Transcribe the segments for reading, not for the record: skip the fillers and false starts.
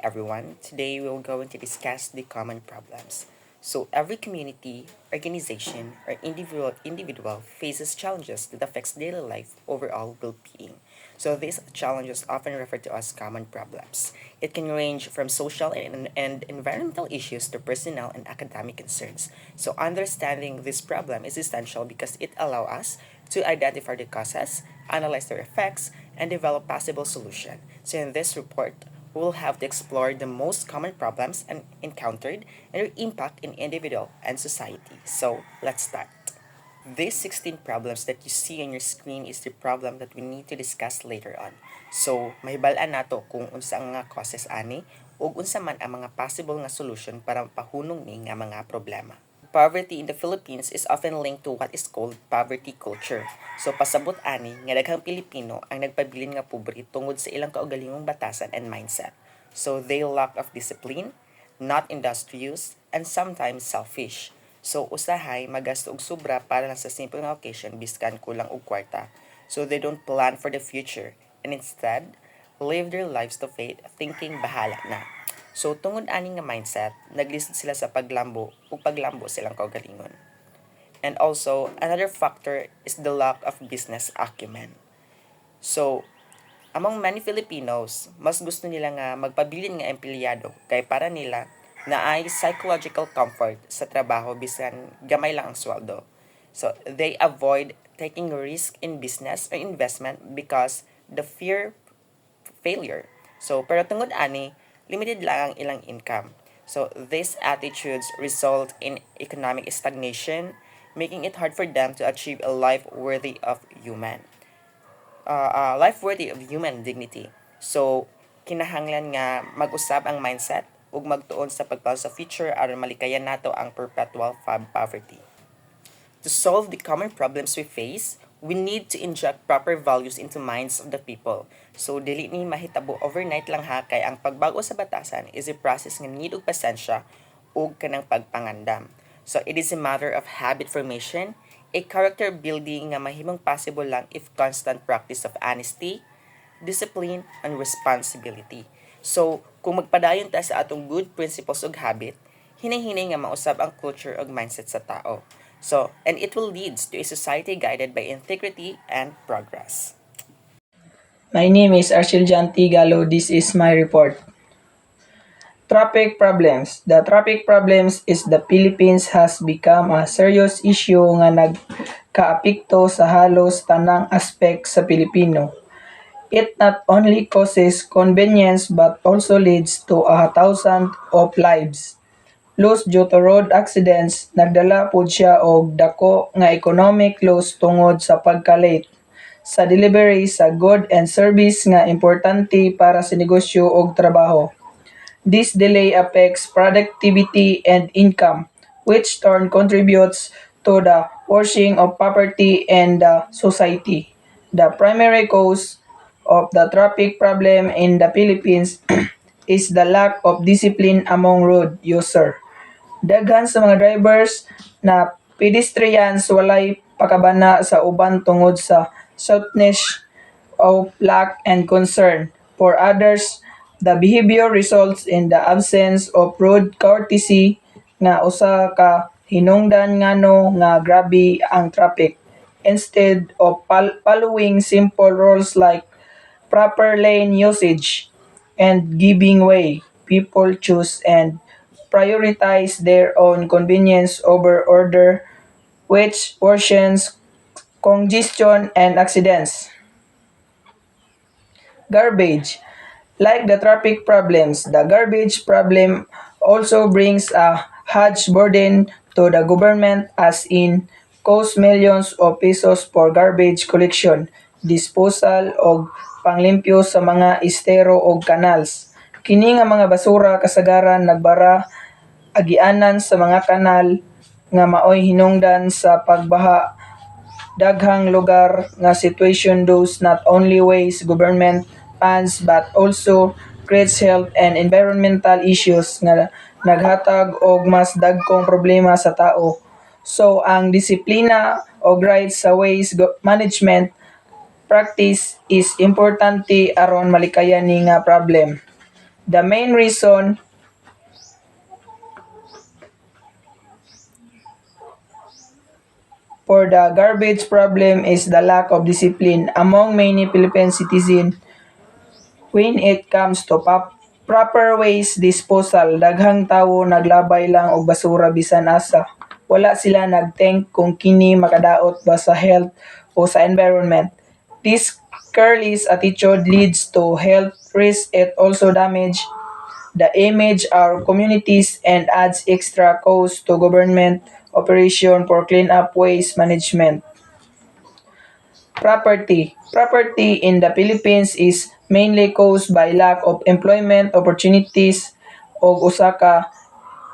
everyone. Today we will going to discuss the common problems. So every community, organization, or individual faces challenges that affects daily life, overall well-being. So these challenges often referred to as common problems. It can range from social and environmental issues to personal and academic concerns. So understanding this problem is essential because it allows us to identify the causes, analyze their effects, and develop possible solutions. So in this report, we will have to explore the most common problems encountered and their impact in individual and society. So let's start. These 16 problems that you see on your screen is the problem that we need to discuss later on. So, mahibalaan nato kung unsa ang mga causes ani ug unsa man ang mga possible nga solution para mapahunong ni nga mga problema. Poverty in the Philippines is often linked to what is called poverty culture. So pasabot ani nga daghang Pilipino ang nagpabilin nga pobre tungod sa ilang kaugalingong batasan and mindset. So they lack of discipline, not industrious, and sometimes selfish. So usahay magasto og sobra para lang sa simple nga occasion biskan kulang og kwarta. So they don't plan for the future and instead live their lives to fate thinking bahala na. So tungod ani nga mindset, naglisod sila sa paglambo ug paglambo silang kaugalingon. And also, another factor is the lack of business acumen. So, among many Filipinos, mas gusto nila nga magpabilin nga empleyado kay para nila na ay psychological comfort sa trabaho bisan gamay lang ang sweldo. So, they avoid taking risk in business or investment because the fear failure. So, pero tungod ani, limited lang ang ilang income. So, these attitudes result in economic stagnation, making it hard for them to achieve a life worthy of human dignity. So, kinahanglan nga mag-usab ang mindset ug magtuon sa pagpal sa future aron malikayan nato ang perpetual poverty. To solve the common problems we face, we need to inject proper values into minds of the people. So, dili ni mahitabo overnight lang ha, kay ang pagbago sa batasan is a process nga need og pasensya ug kanang pagpangandam. So, it is a matter of habit formation, a character building nga mahimong possible lang if constant practice of honesty, discipline, and responsibility. So, kung magpadayon ta sa atong good principles ug habit, hinay-hinay nga mausab ang culture ug mindset sa tao. So, and it will lead to a society guided by integrity and progress. My name is Arshil Janti Galo. This is my report. Traffic problems. The traffic problems is the Philippines has become a serious issue nga nagkaapekto sa halos tanang aspect sa Pilipino. It not only causes convenience but also leads to a thousand of lives loss due to road accidents. Nagdala pud siya og dako nga economic loss tungod sa pagka-late sa delivery sa good and service nga importante para sa negosyo ug trabaho. This delay affects productivity and income, which turn contributes to the worsening of poverty and the society. The primary cause of the traffic problem in the Philippines is the lack of discipline among road user. Daghan sa mga drivers na pedestrians walay pakabana sa uban tungod sa softness of lack and concern. For others, the behavior results in the absence of road courtesy nga usa ka hinungdan ngano nga grabe ang traffic. Instead of following simple rules like proper lane usage and giving way, people choose and prioritize their own convenience over order, which worsens congestion and accidents. Garbage. Like the traffic problems, the garbage problem also brings a huge burden to the government as in cost millions of pesos for garbage collection, disposal og panglimpyo sa mga estero ug canals. Kini nga mga basura kasagaran nagbara agianan sa mga kanal nga maoy hinungdan sa pagbaha. Daghang lugar nga situation those not only waste government funds but also creates health and environmental issues nga naghatag og mas dagkong problema sa tao. So ang disiplina og rights sa waste management practice is importante aron malikayan ni nga problem. The main reason for the garbage problem is the lack of discipline among many Philippine citizens when it comes to proper waste disposal. Daghang tawo naglabay lang og basura bisan asa. Wala sila nagtink kung kini makadaot ba sa health o sa environment. This careless attitude leads to health risks. It also damage the image of our communities and adds extra cost to government operation for cleanup waste management. Property. Property in the Philippines is mainly caused by lack of employment opportunities o usa ka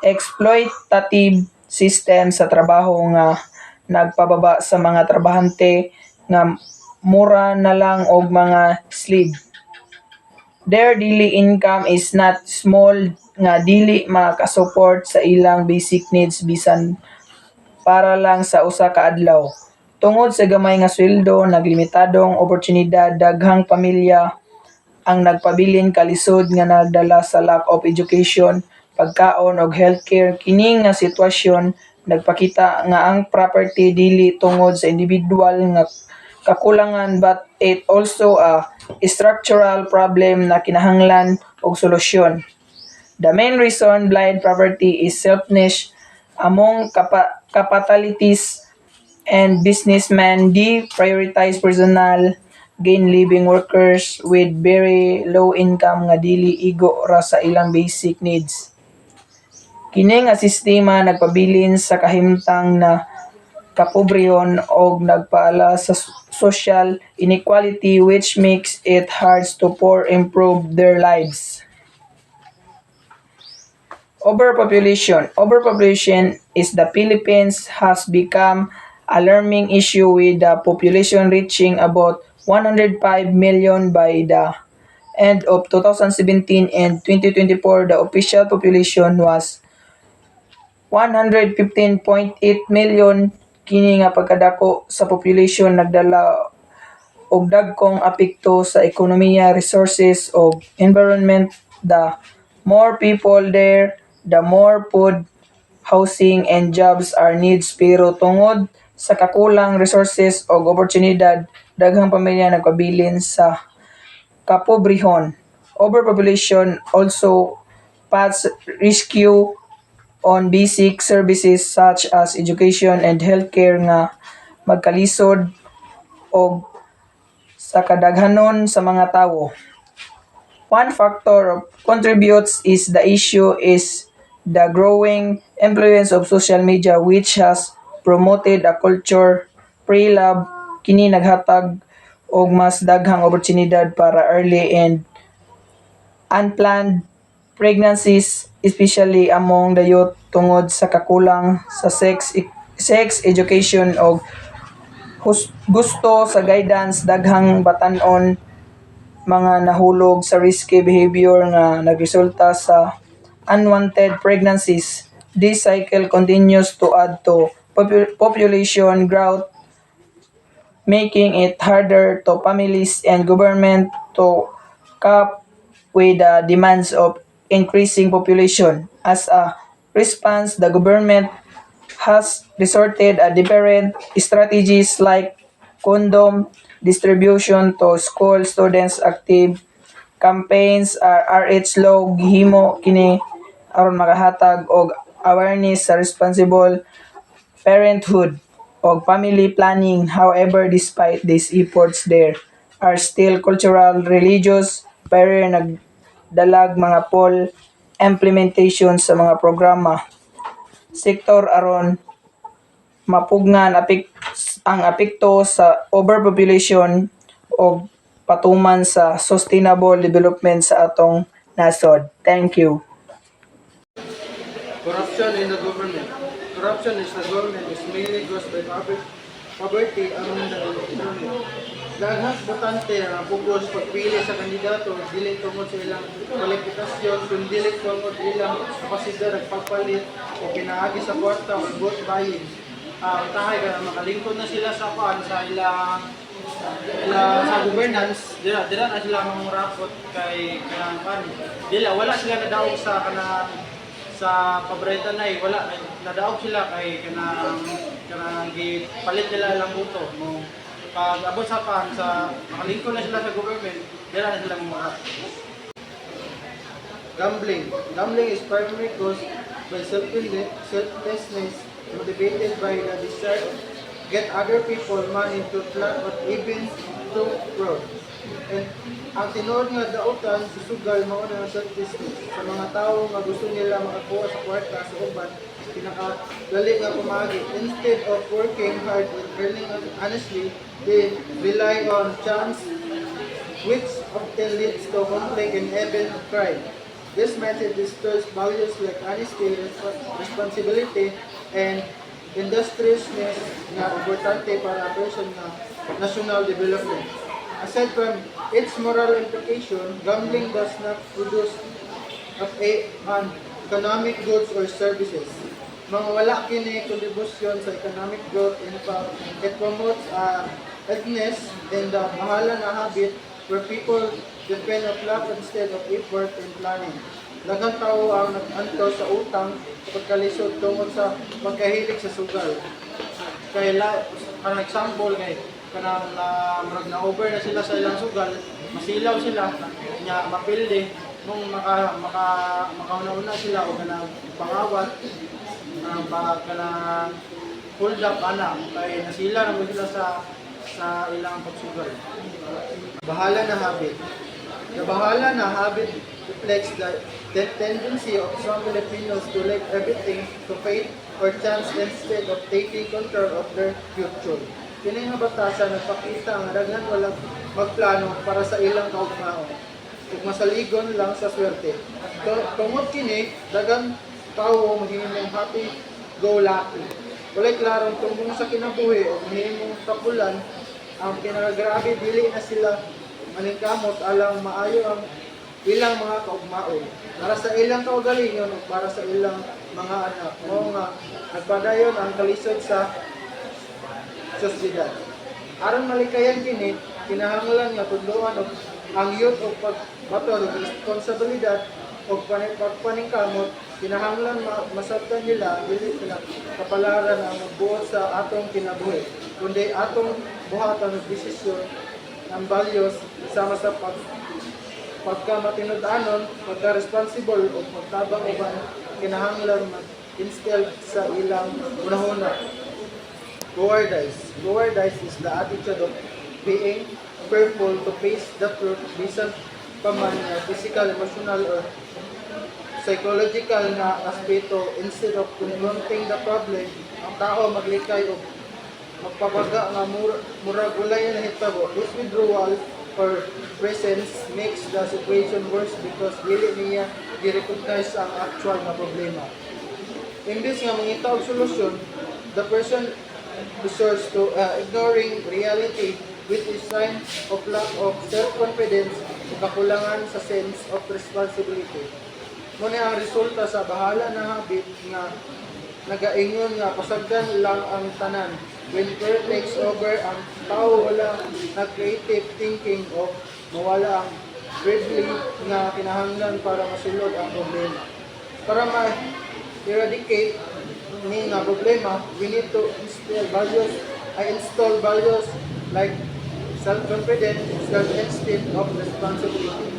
exploitative system sa trabaho nga nagpababa sa mga trabahante nga mura na lang og mga slave. Their daily income is not small nga dili makasupport sa ilang basic needs bisan para lang sa usa ka adlaw. Tungod sa gamay nga sweldo, naglimitadong oportunidad, daghang pamilya ang nagpabilin kalisod nga nagdala sa lack of education, pagkaon ug healthcare. Kini nga sitwasyon nagpakita nga ang property dili tungod sa individual nga kakulangan but it also a structural problem na kinahanglan og solusyon. The main reason blind poverty is selfishness among capitalists and businessmen. They prioritize personal gain, leaving workers with very low income nga dili igo ra sa ilang basic needs. Kini nga sistema nagpabilin sa kahimtang na kapobrehon og nagpaala sa social inequality which makes it hard to poor improve their lives. Overpopulation. Overpopulation is the Philippines has become alarming issue with the population reaching about 105 million by the end of 2017 and 2024. The official population was 115.8 million. Kini nga pagkadako sa population nagdala og dagkong apekto sa ekonomiya, resources ug environment. The more people there, the more food, housing and jobs are needs pero tungod sa kakulang resources ug oportunidad, daghang pamilya nagpabilin sa kapobrehon. Overpopulation also puts rescue on basic services such as education and healthcare nga magkalisod og sa kadaghanon sa mga tawo. One factor contributes is the issue is the growing influence of social media which has promoted a culture pre-love. Kini naghatag og mas daghang oportunidad para early and unplanned pregnancies, especially among the youth tungod sa kakulang sa sex education og gusto sa guidance. Daghang batan-on mga nahulog sa risky behavior nga nagresulta sa unwanted pregnancies. This cycle continues to add to population growth, making it harder to families and government to cope with the demands of increasing population. As a response, the government has resorted a different strategies like condom distribution to school students, active campaigns, RH law gihimo kini aron makahatag og awareness sa responsible parenthood og family planning. However, despite these efforts, there are still cultural, religious barrier nagdalag mga poll implementation sa mga programa sektor aron mapugnan ang apekto sa overpopulation o patuman sa sustainable development sa atong nasod. Thank you. Corruption in the government. Corruption in the government is mainly caused by poverty among the economy. Daghang botante nga focus pagpili sa kandidato dili tungod sa ilang kwalifikasyon kundi dili tungod ilang kapasidad nagpapalit o pinaagi sa kwarta o vote buying. Tahay ka makalingkod na sila sa ilang sa governance, dira na sila mangurakot kay kanang pan. Wala sila nadaog sa kanang sa paborito na wala nadaog sila kay kanang gipalit nila lang buto mo pag abot sa pan sa makalingkod na sila sa government, dira na sila mangurakot. Gambling is primarily caused by selflessness motivated by the desire to get other people money to flat or even to fraud. And ang tinuod nga dautan sa sugal mao na selflessness sa mga tao nga gusto nila makakuha sa kwarta sa uban pinakadali nga pumagi. Instead of working hard and earning honestly, they rely on chance which often leads to conflict and even crime. This method distorts values like honesty, responsibility, and industriousness na importante para a person na national development. Aside from its moral implication, gambling does not produce an economic goods or services. Mga wala kini kontribusyon sa economic growth. In fact, it promotes idleness and the mahala na habit where people depend on luck instead of effort and planning. Daghang tao ang nag-anto sa utang sa pagkalisod tungod sa pagkahilig sa sugal. Kaya kanang example kay kanang murag na over na sila sa ilang sugal, masilaw sila nya mapilde nung makauna-una sila o kanang pangawat kanang hold up ana kay nasila na mo sila sa ilang pagsugal. Bahala na habit. The bahala na habit reflects the tendency of some Filipinos to leave everything to fate or chance instead of taking control of their future. Kini nga batasan nagpakita nga daghan walang magplano para sa ilang kaugmaon. Ug masaligon lang sa swerte. Tungod kini, daghang tao mahimong happy go lucky. Walay klarong tumbong sa kinabuhi o mahimong kapulan. Ang pinakagrabe dili na sila maningkamot alang maayo ang ilang mga kaugmaon para sa ilang kaugalingon o para sa ilang mga anak mo nga nagpadayon ang kalisod sa sosyedad. Aron malikayan kini, kinahanglan nga tudloan og ang youth og pagbaton og responsibilidad og pagpaningkamot. Kinahanglan masabtan nila dili sila kapalaran ang magbuot sa atong kinabuhi kundi atong buhatan og desisyon ng values sama sa pagkamatinud-anon, pagka-responsible o pagtabang uban kinahanglan mag-instill sa ilang unahuna. Cowardice is the attitude of being fearful to face the truth bisan pa man physical, emotional, or psychological na aspeto. Instead of confronting the problem, ang tao maglikay o magpabaga nga murag ulay na hitabo. This withdrawal or presence makes the situation worse because dili niya gi-recognize ang actual na problema. Imbes nga mangita og solusyon, the person resorts to ignoring reality, which is sign of lack of self-confidence o kakulangan sa sense of responsibility. Muna ang resulta sa bahala na habit nga nagaingon nga pasagdan lang ang tanan. When fear takes over, ang tao wala na creative thinking o mawala ang bravely nga kinahanglan para masulod ang problema. Para ma-eradicate ni nga problema, we need to install values like self-confidence, self-esteem of responsibility.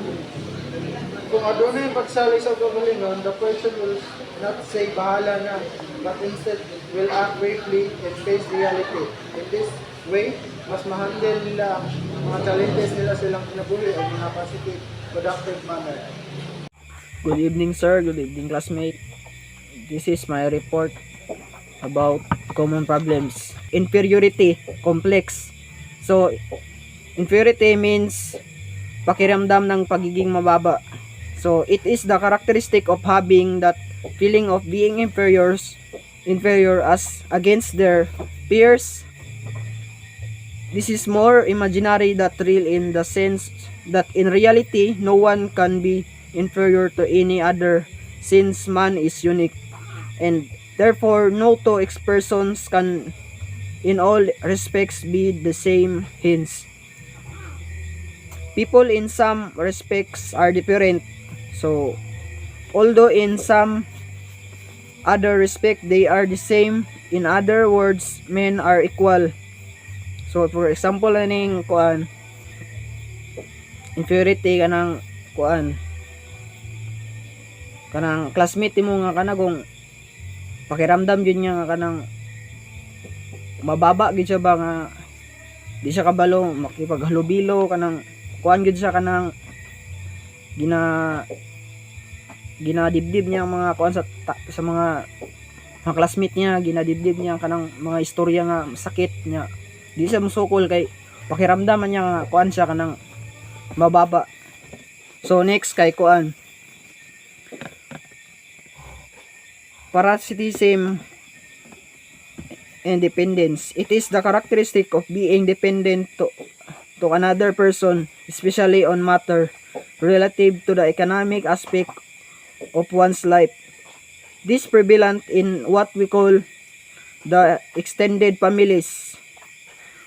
Kung adunay pagsali sa kagalingon, the person will not say bahala na, but instead will act bravely and face reality. In this way, mas ma-handle nila ang mga challenges nila silang kinabuhi o mga positive, productive manner. Good evening, sir. Good evening, classmate. This is my report about common problems. Inferiority complex. So, inferiority means pakiramdam ng pagiging mababa. So, it is the characteristic of having that feeling of being inferior as against their peers. This is more imaginary than real in the sense that in reality, no one can be inferior to any other since man is unique. And therefore, no two persons can in all respects be the same. Hence, people in some respects are different. So, although in some other respect they are the same, in other words, men are equal. So, for example, aning kuan, inferiority kanang kuan, kanang classmate mo nga kana kung pakiramdam yun niya nga kanang mababa gid siya ba nga di siya kabalo makipaghalubilo kanang kuan gid siya kanang ginadibdib niya ang mga kuan sa mga classmate niya, ginadibdib niya kanang mga istorya nga sakit niya, di siya musukol kay pakiramdaman niya nga kuan siya kanang mababa. So next kay kuan, parasitism and dependence. It is the characteristic of being dependent to another person, especially on matter relative to the economic aspect of one's life. This prevalent in what we call the extended families,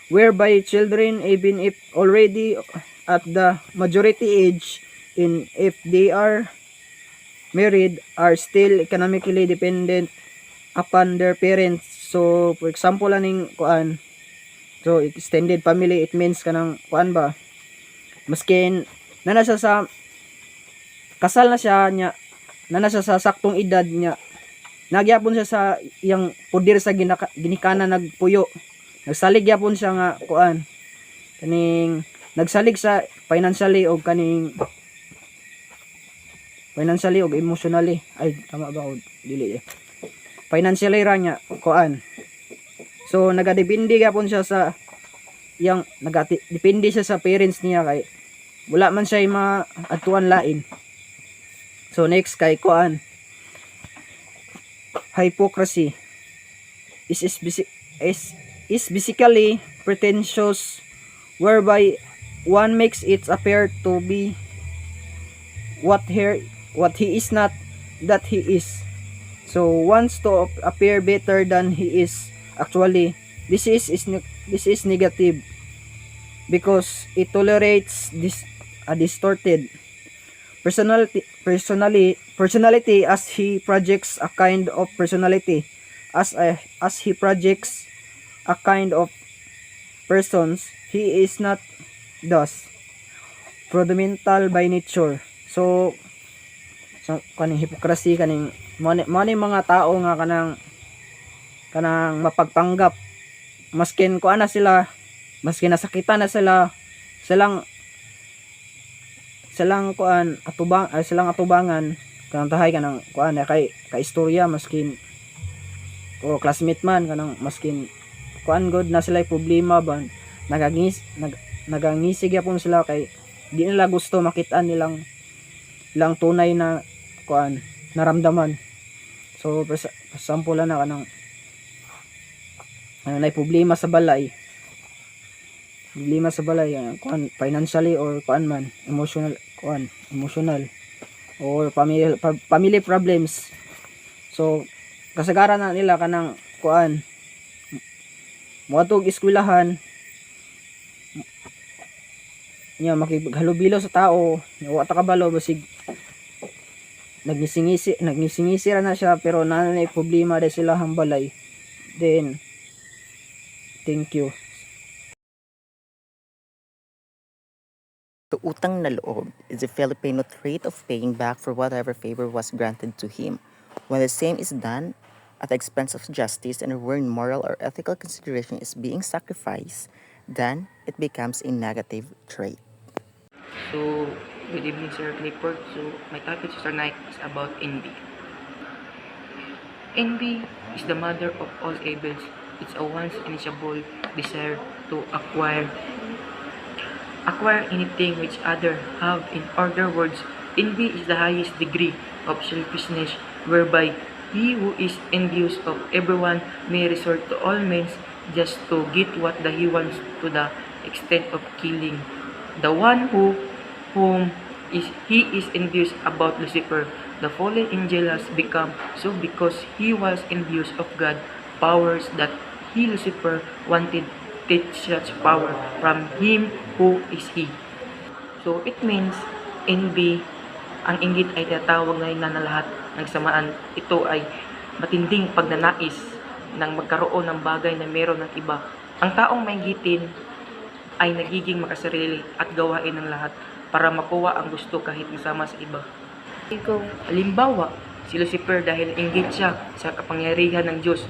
whereby children, even if already at the majority age, in if they are married, are still economically dependent upon their parents. So for example aning kuan, so extended family, it means kanang kuan ba, maskin nana siya sa kasal na siya nya, nana siya sa saktong edad niya, nagyapon siya sa iyang pudir sa ginikana nagpuyo, nagsalig yapon siya nga kuan kaning nagsalig sa financially o emotionally, ay tama ba o dili financially ra niya kuan. So nagadepende gyapon siya sa yang nagadepende siya sa parents niya kay wala man siya maatuan lain. So next kay kuan, hypocrisy is basically pretentious, whereby one makes it appear to be what he is not that he is. So wants to appear better than he is. Actually, this is negative because it tolerates this a distorted personality as he projects a kind of personality as he projects a kind of persons he is not thus fundamental by nature. So kaning hypocrisy kaning money mga tao nga kanang mapagpanggap maskin kuan na sila, maskin nasakitan na silang kuan silang atubangan kanang tahay kanang kuan kay istorya maskin o classmate man kanang maskin kuan god na sila problema ba nagangisig yapon sila kay di nila gusto makitaan nilang tunay na kuan naramdaman. So for example na kanang nay problema sa balay kuan financially or kuan man emotional or family problems. So kasagaran na nila kanang kuan moadtog eskwelahan nya makighalubilo sa tao wa ta kabalo basig nagnisingisi ra na siya pero nanay problema dahil sila ang balay. Then thank you. The utang na loob is a Filipino trait of paying back for whatever favor was granted to him. When the same is done at the expense of justice and where moral or ethical consideration is being sacrificed, then it becomes a negative trait. So, good evening, Sir Clifford. So, my topic tonight is about envy. Envy is the mother of all evils. It's a once insatiable desire to acquire anything which others have. In other words, envy is the highest degree of selfishness, whereby he who is envious of everyone may resort to all means just to get what he wants, to the extent of killing the one whom he is envious about. Lucifer, the fallen angel, has become so because he was envious of God's powers that he, Lucifer, wanted to take such power from him who is he. So it means envy, ang inggit ay tinatawag ngayon na lahat ng samaan. Ito ay matinding pagnanais ng magkaroon ng bagay na meron ng iba. Ang taong mainggitin ay nagiging makasarili at gawain ng lahat para makuha ang gusto kahit masama sa iba. Halimbawa, si Lucifer dahil inggit siya sa kapangyarihan ng Diyos,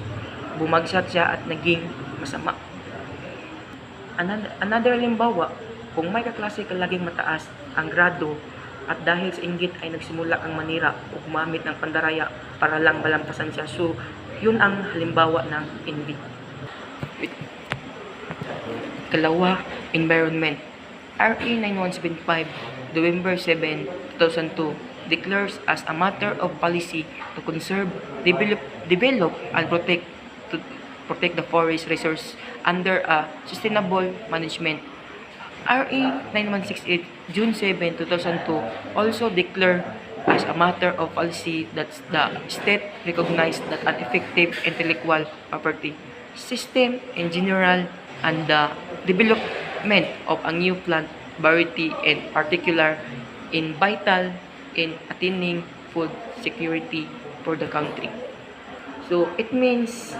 bumagsak siya at naging masama. Another halimbawa, kung may kaklase ka laging mataas ang grado at dahil sa inggit ay nagsimula kang manira o gumamit ng pandaraya para lang malampasan siya. So, yun ang halimbawa ng envy. Kalawa, environment. RA 9175, November 7, 2002, declares as a matter of policy to conserve, develop and protect the forest resource under a sustainable management. RA 9168, June 7, 2002, also declared as a matter of policy that the state recognized that an effective intellectual property system in general and the development of a new plant variety in particular in vital in attaining food security for the country. So it means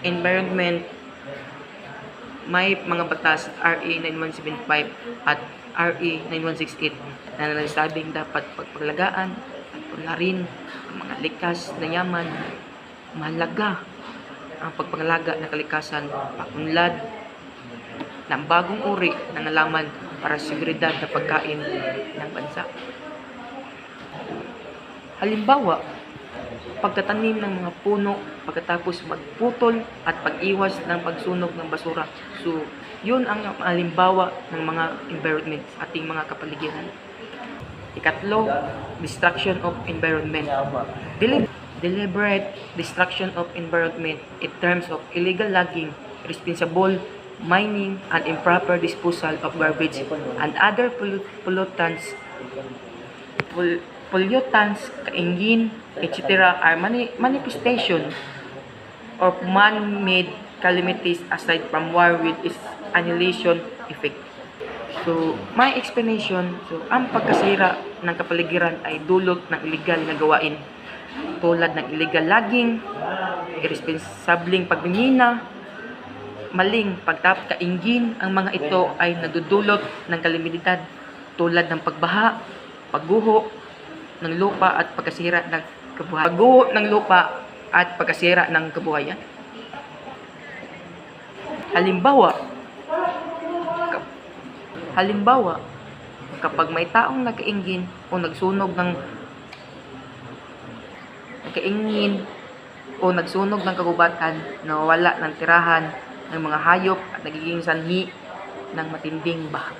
environment, may mga batas RA 9175 at RA 9168 na nagsabing dapat pagpaglagaan at paglarin ang mga likas na yaman. Mahalaga ang pagpangalaga ng kalikasan, pagunlad ng bagong uri ng halaman para sa seguridad na pagkain ng bansa. Halimbawa, pagtatanim ng mga puno pagkatapos magputol at pag-iwas ng pagsunog ng basura. So, yun ang halimbawa ng mga environment sa ating mga kapaligiran. Ikatlo, destruction of environment. Deliberate destruction of environment in terms of illegal logging, irresponsible mining, and improper disposal of garbage and other pollutants, kaingin, etc. are manifestation of man-made calamities aside from war with its annihilation effect. So, my explanation, so ang pagkasira ng kapaligiran ay dulot ng illegal na gawain tulad ng illegal logging, irresponsibleng pagmimina, maling kaingin. Ang mga ito ay nadudulot ng kalamidad tulad ng pagbaha, pagguho ng lupa at pagkasira ng kabuhayan. Pagguho ng lupa at pagkasira ng kabuhayan. Halimbawa, kapag may taong nagkaingin o nagsunog ng kagubatan, nawawala ng tirahan ng mga hayop at nagiging sanhi ng matinding baha.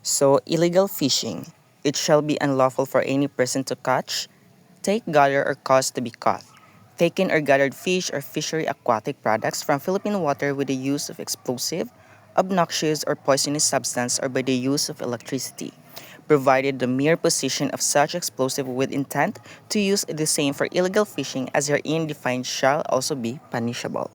So, illegal fishing. It shall be unlawful for any person to catch, take, gather, or cause to be caught, taken or gathered fish or fishery aquatic products from Philippine water with the use of explosive, obnoxious, or poisonous substance or by the use of electricity, provided the mere possession of such explosive with intent to use the same for illegal fishing as herein defined shall also be punishable.